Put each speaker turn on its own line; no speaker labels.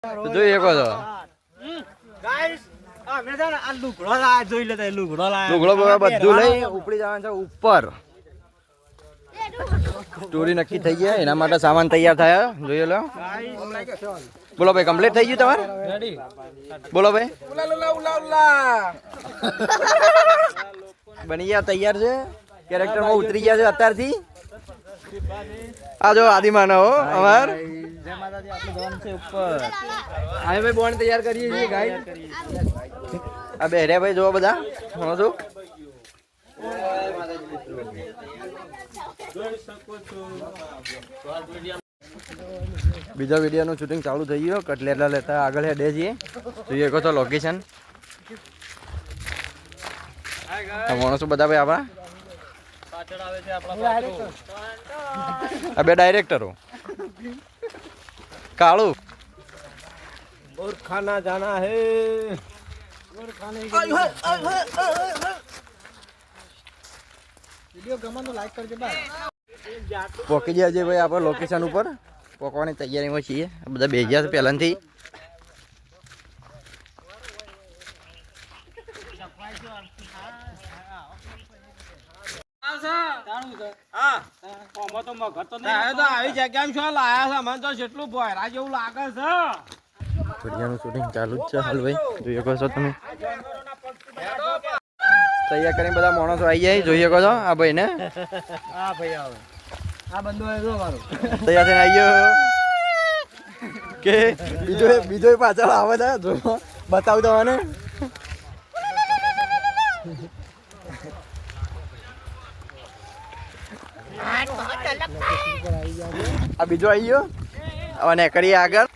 જોઈ શકો છો લુગડો બધું લઈ ઉપડી જવાનું છે ઉપર. સ્ટોરી નક્કી થઈ ગયા એના માટે સામાન તૈયાર થયા જોઈ લો. બોલો ભાઈ કમ્પ્લીટ થઈ ગયું તમારે? બોલો ભાઈ બની ગયા તૈયાર છે કેરેક્ટર માં ઉતરી ગયા છે અત્યારથી. આ જો આદિમાનવ અમાર ભાઈ બોન્ડ તૈયાર કરીએ છીએ ગાઈડ. આ બે રે ભાઈ જો બધા હું છું બીજા વિડીયો નું શૂટિંગ ચાલુ થઈ ગયું. કટલેટલા લેતા આગળ હેડે છીએ જોઈએ કહો તો લોકેશન. માણસો બધા ભાઈ આપણા આ બે ડાયરેક્ટરો કાળુ
और खाना जाना है वीडियो गमा तो लाइक करके बाय
પોકી ગયા છે ભાઈ આપણે લોકેશન ઉપર પોકવાની તૈયારીમાં છીએ. બધા બેસ્યા છે પહેલાથી. શૂટિંગ ચાલુ જ છે હાલ ભાઈ જોઈએ કહો છો તમે. તૈયાર કરીને બધા માણસો આવી જાય જોઈએ કહો છો. આ ભાઈ ને તૈયાર થઈને આવી ગયો કે બીજો પાછળ આવે છે જો બતાવું તમને. આ બીજો આવી ગયો અને કરીએ આગળ.